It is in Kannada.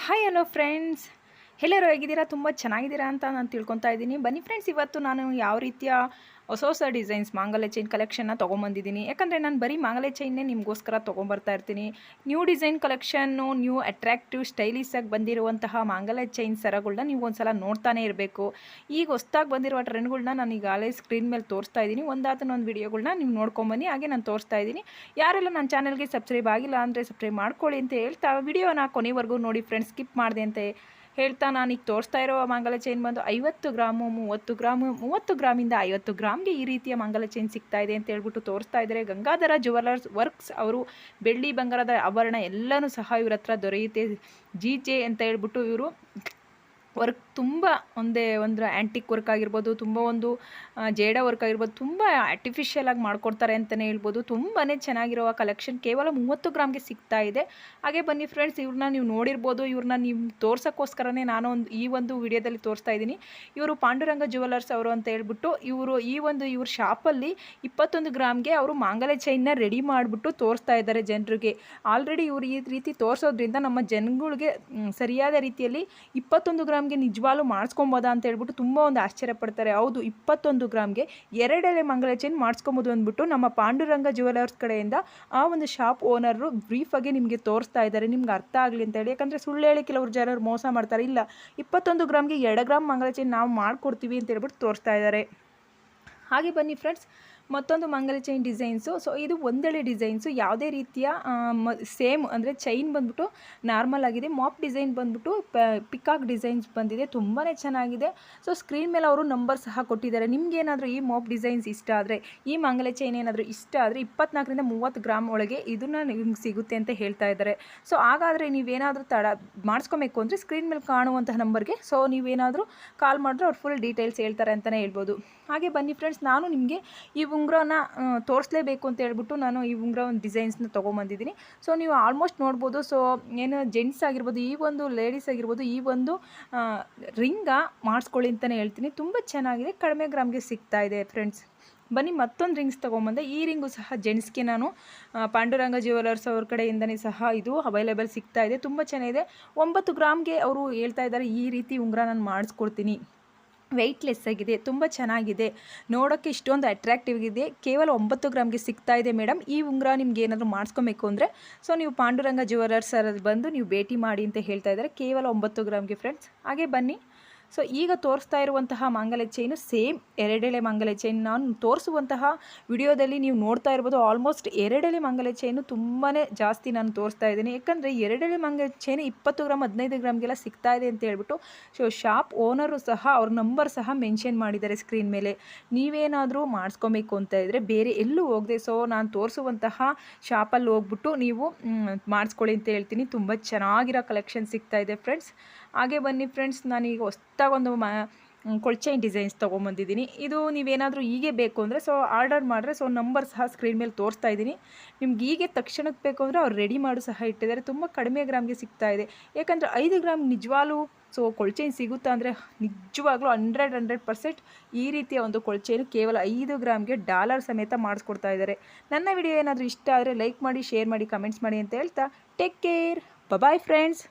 ಹಾಯ್ ಹಲೋ ಫ್ರೆಂಡ್ಸ್, ಎಲ್ಲರೂ ಹೇಗಿದ್ದೀರಾ? ತುಂಬ ಚೆನ್ನಾಗಿದ್ದೀರಾ ಅಂತ ನಾನು ತಿಳ್ಕೊತಾ ಇದ್ದೀನಿ. ಬನ್ನಿ ಫ್ರೆಂಡ್ಸ್, ಇವತ್ತು ನಾನು ಯಾವ ರೀತಿಯ ಹೊಸ ಡಿಸೈನ್ಸ್ ಮಾಂಗಲ್ಯ ಚೈನ್ ಕಲೆಕ್ಷನ್ನ ತೊಗೊಂಬಂದಿದ್ದೀನಿ. ಯಾಕಂದರೆ ನಾನು ಬರೀ ಮಾಂಗಲ್ಯ ಚೈನ್ನೇ ನಿಮಗೋಸ್ಕರ ತೊಗೊಂಬರ್ತಾ ಇರ್ತೀನಿ. New design collection, new attractive ಸ್ಟೈಲಿಶಾಗಿ ಬಂದಿರುವಂತಹ ಮಾಂಗಲ್ಯ ಚೈನ್ ಸರಗಳನ್ನ ನೀವು ಒಂದು ಸಲ ನೋಡ್ತಾನೆ ಇರಬೇಕು. ಈಗ ಹೊಸ್ದಾಗಿ ಬಂದಿರುವ ಟ್ರೆಂಡ್ಗಳನ್ನ ನಾನು ಈಗಾಗಲೇ ಸ್ಕ್ರೀನ್ ಮೇಲೆ ತೋರಿಸ್ತಾ ಇದ್ದೀನಿ. ಒಂದಾದ ವಿಡಿಯೋಗಳನ್ನ ನೀವು ನೋಡ್ಕೊಂಬನ್ನಿ. ಹಾಗೆ ನಾನು ತೋರಿಸ್ತಾ ಇದ್ದೀನಿ. ಯಾರೆಲ್ಲ ನನ್ನ ಚಾನಲ್ಗೆ ಸಬ್ಸ್ಕ್ರೈಬ್ ಆಗಿಲ್ಲ ಅಂದರೆ ಸಬ್ಸ್ಕ್ರೈಬ್ ಮಾಡ್ಕೊಳ್ಳಿ ಅಂತ ಹೇಳ್ತಾ ವಿಡಿಯೋನ ಕೊನೆವರೆಗೂ ನೋಡಿ ಫ್ರೆಂಡ್ಸ್, ಸ್ಕಿಪ್ ಮಾಡಿದೆ ಅಂತ ಹೇಳ್ತಾ ನಾನೀಗ ತೋರಿಸ್ತಾ ಇರೋ ಮಾಂಗಲ್ಯ ಚೈನ್ ಬಂದು 50 ಗ್ರಾಮು, 30 ಗ್ರಾಮು, 30 ಗ್ರಾಮಿಂದ 50 ಗ್ರಾಮ್ಗೆ ಈ ರೀತಿಯ ಮಾಂಗಲ್ಯ ಚೈನ್ ಸಿಗ್ತಾ ಇದೆ ಅಂತ ಹೇಳ್ಬಿಟ್ಟು ತೋರಿಸ್ತಾ ಇದ್ದಾರೆ. ಗಂಗಾಧರ ಜ್ಯುವೆಲರ್ಸ್ ವರ್ಕ್ಸ್ ಅವರು ಬೆಳ್ಳಿ ಬಂಗಾರದ ಆಭರಣ ಎಲ್ಲನೂ ಸಹ ಇವ್ರ ಹತ್ರ ದೊರೆಯುತ್ತೆ. ಜೆ ಅಂತ ಹೇಳ್ಬಿಟ್ಟು ಇವರು ವರ್ಕ್ ತುಂಬ ಒಂದು ಆ್ಯಂಟಿಕ್ ವರ್ಕ್ ಆಗಿರ್ಬೋದು, ತುಂಬ ಒಂದು ಜೇಡ ವರ್ಕ್ ಆಗಿರ್ಬೋದು, ತುಂಬ ಆರ್ಟಿಫಿಷಿಯಲ್ ಆಗಿ ಮಾಡ್ಕೊಡ್ತಾರೆ ಅಂತಲೇ ಹೇಳ್ಬೋದು. ತುಂಬಾ ಚೆನ್ನಾಗಿರುವ ಕಲೆಕ್ಷನ್ ಕೇವಲ 30 ಗ್ರಾಮ್ಗೆ ಸಿಗ್ತಾ ಇದೆ. ಹಾಗೆ ಬನ್ನಿ ಫ್ರೆಂಡ್ಸ್, ಇವ್ರನ್ನ ನೀವು ನೋಡಿರ್ಬೋದು. ಇವ್ರನ್ನ ನೀವು ತೋರ್ಸೋಕ್ಕೋಸ್ಕರನೇ ನಾನು ಈ ಒಂದು ವಿಡಿಯೋದಲ್ಲಿ ತೋರಿಸ್ತಾ ಇದ್ದೀನಿ. ಇವರು ಪಾಂಡುರಂಗ ಜ್ಯುವೆಲರ್ಸ್ ಅವರು ಅಂತ ಹೇಳ್ಬಿಟ್ಟು ಇವ್ರ ಶಾಪಲ್ಲಿ 21 ಗ್ರಾಮ್ಗೆ ಅವರು ಮಾಂಗಲ್ಯ ಚೈನ್ನ ರೆಡಿ ಮಾಡಿಬಿಟ್ಟು ತೋರಿಸ್ತಾ ಇದ್ದಾರೆ ಜನರಿಗೆ. ಆಲ್ರೆಡಿ ಇವರು ಈ ರೀತಿ ತೋರಿಸೋದ್ರಿಂದ ನಮ್ಮ ಜನಗಳಿಗೆ ಸರಿಯಾದ ರೀತಿಯಲ್ಲಿ 21 ಗ್ರಾಮ್ಗೆ ನಿಜವಾಗ್ಲೂ ಮಾಡಿಸ್ಕೊಬೋದಾ ಅಂತ ಹೇಳ್ಬಿಟ್ಟು ತುಂಬ ಒಂದು ಆಶ್ಚರ್ಯ ಪಡ್ತಾರೆ. ಹೌದು, 21 ಗ್ರಾಮ್ಗೆ 2 ಎಳೆ ಮಾಂಗಲ್ಯ ಚೈನ್ ಮಾಡಿಸ್ಕೊಬೋದು ಅಂದ್ಬಿಟ್ಟು ನಮ್ಮ ಪಾಂಡುರಂಗ ಜ್ಯುವೆಲರ್ಸ್ ಕಡೆಯಿಂದ ಆ ಒಂದು ಶಾಪ್ ಓನರು ಬ್ರೀಫಾಗಿ ನಿಮಗೆ ತೋರಿಸ್ತಾ ಇದ್ದಾರೆ, ನಿಮ್ಗೆ ಅರ್ಥ ಆಗಲಿ ಅಂತ ಹೇಳಿ. ಯಾಕಂದರೆ ಸುಳ್ಳು ಹೇಳಿ ಕೆಲವರು ಜನರು ಮೋಸ ಮಾಡ್ತಾರೆ. ಇಲ್ಲ, 21 ಗ್ರಾಮ್ಗೆ 2 ಗ್ರಾಮ್ ಮಾಂಗಲ್ಯ ಚೈನ್ ನಾವು ಮಾಡಿಕೊಡ್ತೀವಿ ಅಂತ ಹೇಳ್ಬಿಟ್ಟು ತೋರಿಸ್ತಾ ಇದ್ದಾರೆ. ಹಾಗೆ ಬನ್ನಿ ಫ್ರೆಂಡ್ಸ್, ಮತ್ತೊಂದು ಮಾಂಗಲ್ಯ ಚೈನ್ ಡಿಸೈನ್ಸು. ಸೊ ಇದು ಒಂದೆಳೆ ಡಿಸೈನ್ಸು, ಯಾವುದೇ ರೀತಿಯ ಸೇಮ್ ಅಂದರೆ ಚೈನ್ ಬಂದ್ಬಿಟ್ಟು ನಾರ್ಮಲ್ ಆಗಿದೆ. ಮಾಪ್ ಡಿಸೈನ್ ಬಂದ್ಬಿಟ್ಟು ಪಿಕಾಕ್ ಡಿಸೈನ್ಸ್ ಬಂದಿದೆ, ತುಂಬಾ ಚೆನ್ನಾಗಿದೆ. ಸೊ ಸ್ಕ್ರೀನ್ ಮೇಲೆ ಅವರು ನಂಬರ್ ಸಹ ಕೊಟ್ಟಿದ್ದಾರೆ. ನಿಮ್ಗೇನಾದರೂ ಈ ಮಾಪ್ ಡಿಸೈನ್ಸ್ ಇಷ್ಟ ಆದರೆ, ಈ ಮಾಂಗಲ್ಯ ಚೈನ್ ಏನಾದರೂ ಇಷ್ಟ ಆದರೆ 24ರಿಂದ 30 ಗ್ರಾಮ್ ಒಳಗೆ ಇದನ್ನು ನಿಮ್ಗೆ ಸಿಗುತ್ತೆ ಅಂತ ಹೇಳ್ತಾ ಇದ್ದಾರೆ. ಸೊ ಹಾಗಾದರೆ ನೀವೇನಾದರೂ ಮಾಡಿಸ್ಕೊಬೇಕು ಅಂದರೆ ಸ್ಕ್ರೀನ್ ಮೇಲೆ ಕಾಣುವಂತಹ ನಂಬರ್ಗೆ ಸೊ ನೀವೇನಾದರೂ ಕಾಲ್ ಮಾಡಿದ್ರೆ ಅವ್ರು ಫುಲ್ ಡೀಟೇಲ್ಸ್ ಹೇಳ್ತಾರೆ ಅಂತಲೇ ಹೇಳ್ಬೋದು. ಹಾಗೆ ಬನ್ನಿ ಫ್ರೆಂಡ್ಸ್, ನಾನು ನಿಮಗೆ ಈ ಉಂಗುರನ ತೋರಿಸಲೇಬೇಕು ಅಂತ ಹೇಳ್ಬಿಟ್ಟು ನಾನು ಈ ಉಂಗುರ ಒಂದು ಡಿಸೈನ್ಸ್ನ ತೊಗೊಂಬಂದಿದ್ದೀನಿ. ಸೊ ನೀವು ಆಲ್ಮೋಸ್ಟ್ ನೋಡ್ಬೋದು. ಸೊ ಏನು ಜೆಂಟ್ಸ್ ಆಗಿರ್ಬೋದು, ಈ ಒಂದು ಲೇಡೀಸ್ ಆಗಿರ್ಬೋದು, ಈ ಒಂದು ರಿಂಗ ಮಾಡಿಸ್ಕೊಳ್ಳಿ ಅಂತಲೇ ಹೇಳ್ತೀನಿ. ತುಂಬ ಚೆನ್ನಾಗಿದೆ, ಕಡಿಮೆ ಗ್ರಾಮ್ಗೆ ಸಿಗ್ತಾ ಇದೆ ಫ್ರೆಂಡ್ಸ್. ಬನ್ನಿ, ಮತ್ತೊಂದು ರಿಂಗ್ಸ್ ತೊಗೊಂಬಂದೆ. ಈ ರಿಂಗು ಸಹ ಜೆಂಟ್ಸ್ಗೆ ನಾನು ಪಾಂಡುರಂಗ ಜ್ಯುವೆಲರ್ಸ್ ಅವ್ರ ಕಡೆಯಿಂದನೇ ಸಹ ಇದು ಅವೈಲೇಬಲ್ ಸಿಗ್ತಾ ಇದೆ. ತುಂಬ ಚೆನ್ನಾಗಿದೆ. 9 ಗ್ರಾಮ್ಗೆ ಅವರು ಹೇಳ್ತಾ ಇದ್ದಾರೆ ಈ ರೀತಿ ಉಂಗುರ ನಾನು ಮಾಡಿಸ್ಕೊಡ್ತೀನಿ. ವೆಯ್ಟ್ಲೆಸ್ ಆಗಿದೆ, ತುಂಬ ಚೆನ್ನಾಗಿದೆ, ನೋಡೋಕ್ಕೆ ಇಷ್ಟೊಂದು ಅಟ್ರಾಕ್ಟಿವ್ ಇದೆ. ಕೇವಲ 9 ಗ್ರಾಮ್ಗೆ ಸಿಗ್ತಾ ಇದೆ ಮೇಡಮ್. ಈ ಉಂಗುರ ನಿಮ್ಗೆ ಏನಾದರೂ ಮಾಡಿಸ್ಕೊಬೇಕು ಅಂದರೆ ಸೊ ನೀವು ಪಾಂಡುರಂಗ ಜ್ಯುವೆಲರ್ಸ್ ಬಂದು ನೀವು ಭೇಟಿ ಮಾಡಿ ಅಂತ ಹೇಳ್ತಾ ಇದ್ದಾರೆ. ಕೇವಲ 9 ಗ್ರಾಮ್ಗೆ ಫ್ರೆಂಡ್ಸ್. ಹಾಗೆ ಬನ್ನಿ, ಸೊ ಈಗ ತೋರಿಸ್ತಾ ಇರುವಂತಹ ಮಾಂಗಲ್ಯ ಚೈನು ಸೇಮ್ 2 ಎಳೆ ಮಾಂಗಲ್ಯ ಚೈನ್. ನಾನು ತೋರಿಸುವಂತಹ ವಿಡಿಯೋದಲ್ಲಿ ನೀವು ನೋಡ್ತಾ ಇರ್ಬೋದು, ಆಲ್ಮೋಸ್ಟ್ 2 ಎಳೆ ಮಾಂಗಲ್ಯ ಚೈನು ತುಂಬಾ ಜಾಸ್ತಿ ನಾನು ತೋರಿಸ್ತಾ ಇದ್ದೀನಿ. ಯಾಕಂದರೆ 2 ಎಳೆ ಮಾಂಗಲ್ಯ ಚೈನು 20 ಗ್ರಾಮ್ 15 ಗ್ರಾಮ್ಗೆಲ್ಲ ಸಿಗ್ತಾ ಇದೆ ಅಂತ ಹೇಳ್ಬಿಟ್ಟು ಸೊ ಶಾಪ್ ಓನರು ಸಹ ಅವ್ರ ನಂಬರ್ ಸಹ ಮೆನ್ಷನ್ ಮಾಡಿದ್ದಾರೆ ಸ್ಕ್ರೀನ್ ಮೇಲೆ. ನೀವೇನಾದರೂ ಮಾಡಿಸ್ಕೊಬೇಕು ಅಂತ ಇದ್ದರೆ ಬೇರೆ ಎಲ್ಲೂ ಹೋಗದೆ ಸೊ ನಾನು ತೋರಿಸುವಂತಹ ಶಾಪಲ್ಲಿ ಹೋಗ್ಬಿಟ್ಟು ನೀವು ಮಾಡಿಸ್ಕೊಳ್ಳಿ ಅಂತ ಹೇಳ್ತೀನಿ. ತುಂಬ ಚೆನ್ನಾಗಿರೋ ಕಲೆಕ್ಷನ್ ಸಿಗ್ತಾ ಇದೆ ಫ್ರೆಂಡ್ಸ್. ಹಾಗೆ ಬನ್ನಿ ಫ್ರೆಂಡ್ಸ್, ನಾನೀಗ ಹೊಸ್ದಾಗೊಂದು ಕೊಳ್ಚೈನ್ ಡಿಸೈನ್ಸ್ ತೊಗೊಂಬಂದಿದ್ದೀನಿ. ಇದು ನೀವೇನಾದರೂ ಹೀಗೆ ಬೇಕು ಅಂದರೆ ಸೊ ಆರ್ಡರ್ ಮಾಡಿದ್ರೆ ಸೊ ನಂಬರ್ ಸಹ ಸ್ಕ್ರೀನ್ ಮೇಲೆ ತೋರಿಸ್ತಾ ಇದ್ದೀನಿ. ನಿಮ್ಗೆ ಹೀಗೆ ತಕ್ಷಣಕ್ಕೆ ಬೇಕು ಅಂದರೆ ಅವ್ರು ರೆಡಿ ಮಾಡು ಸಹ ಇಟ್ಟಿದ್ದಾರೆ. ತುಂಬ ಕಡಿಮೆ ಗ್ರಾಮ್ಗೆ ಸಿಗ್ತಾ ಇದೆ. ಯಾಕಂದರೆ 5 ಗ್ರಾಮ್ ನಿಜವಾಗ್ಲೂ ಸೊ ಕೊಳ್ಚೈನ್ ಸಿಗುತ್ತಾ ಅಂದರೆ ನಿಜವಾಗ್ಲೂ 100% ಈ ರೀತಿಯ ಒಂದು ಕೊಳ್ಚೈನು ಕೇವಲ 5 ಗ್ರಾಮ್ಗೆ ಡಾಲರ್ ಸಮೇತ ಮಾಡಿಸ್ಕೊಡ್ತಾ ಇದ್ದಾರೆ. ನನ್ನ ವಿಡಿಯೋ ಏನಾದರೂ ಇಷ್ಟ ಆದರೆ ಲೈಕ್ ಮಾಡಿ, ಶೇರ್ ಮಾಡಿ, ಕಮೆಂಟ್ಸ್ ಮಾಡಿ ಅಂತ ಹೇಳ್ತಾ ಟೇಕ್ ಕೇರ್, ಬಾಯ್ ಫ್ರೆಂಡ್ಸ್.